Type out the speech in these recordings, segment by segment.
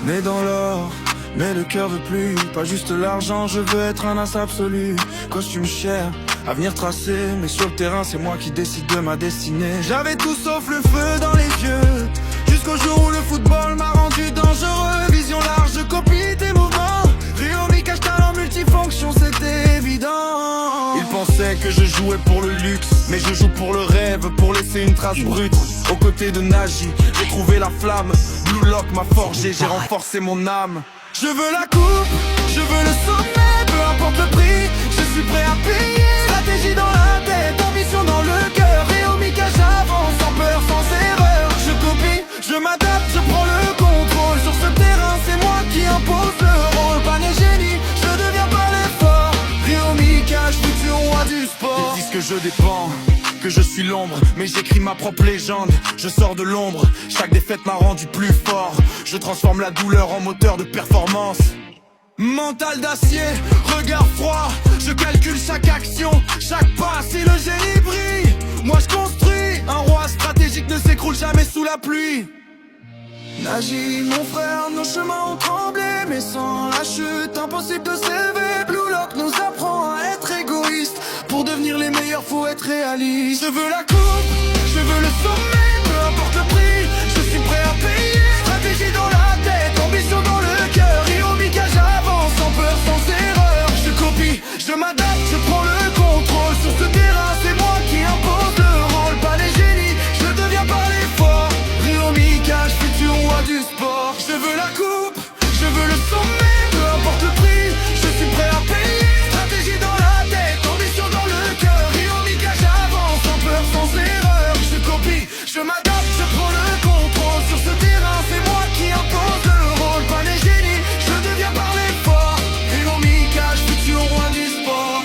Né dans l'or, mais le cœur veut plus. Pas juste l'argent, je veux être un as absolu. Costume cher, avenir tracé, mais sur le terrain c'est moi qui décide de ma destinée. J'avais tout sauf le feu dans les yeux, jusqu'au jour où le football m'a rendu dangereux. Vision large, je copie tes mouvements. Ryomi cache talent multifonction, c'était évident. Ils pensaient que je jouais pour le luxe, mais je joue pour le rêve, pour laisser une trace brute. Aux côtés de Naji, j'ai trouvé la flamme. Blue Lock m'a forgé, j'ai renforcé mon âme. Je veux la coupe, je veux le sommet, peu importe le prix, je suis prêt à payer. Stratégie dans la tête, ambition dans le cœur. Ryomi j'avance sans peur, sans erreur. Je copie, je m'adapte, je prends le contrôle. Sur ce terrain, c'est moi qui impose le rôle. Pas né génie, je deviens pas l'effort. Ryomi futur roi du sport. Ils disent que je dépends, que je suis l'ombre, mais j'écris ma propre légende. Je sors de l'ombre, chaque défaite m'a rendu plus fort. Je transforme la douleur en moteur de performance. Mental d'acier, regard froid, je calcule chaque action, chaque pas, si le génie brille. Moi je construis, un roi stratégique ne s'écroule jamais sous la pluie. Naji, mon frère, nos chemins ont tremblé, mais sans la chute, impossible de s'élever. Blue Lock nous apprend à être égoïste. Pour devenir les meilleurs, faut être réaliste. Je veux la coupe, je veux le sommet, peu importe le prix, je suis prêt à payer. Stratégie dans la tête, ambition dans le cœur. Ryomi j'avance sans peur, sans erreur. Je copie, je m'adapte, je prends le contrôle. Sur ce terrain, c'est moi qui impose le rôle. Pas les génies, je deviens par l'effort. Ryomi futur roi du sport. Je veux la coupe, je veux le sommet, peu importe le prix, je suis prêt à payer. Stratégie dans la tête, ambition dans le cœur. Ryomi j'avance sans peur, sans erreur. Je copie, je m'adapte, je prends le contrôle. Sur ce terrain, c'est moi qui impose le rôle. Pas les génies, je deviens par l'effort. Ryomi futur roi du sport.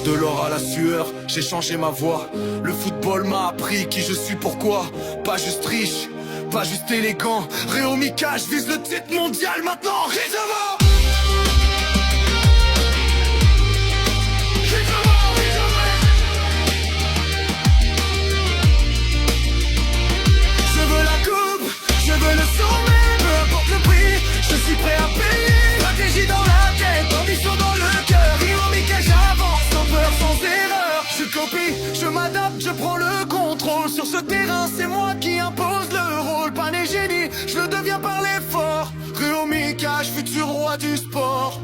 De l'or à la sueur, j'ai changé ma voix. Le football m'a appris qui je suis, pourquoi. Pas juste riche, pas juste élégant. Ryomi je vise le titre mondial maintenant. Rizoma. Je veux la coupe, je veux le sommet, peu importe le prix, je suis prêt à payer. Stratégie dans la tête, ambition dans le cœur. Ryomi j'avance sans peur, sans erreur. Je copie, je m'adapte, je prends le contrôle. Sur ce terrain, c'est moi qui impose le rôle. Pas les génies, je le deviens par l'effort. Ryomi futur roi du sport.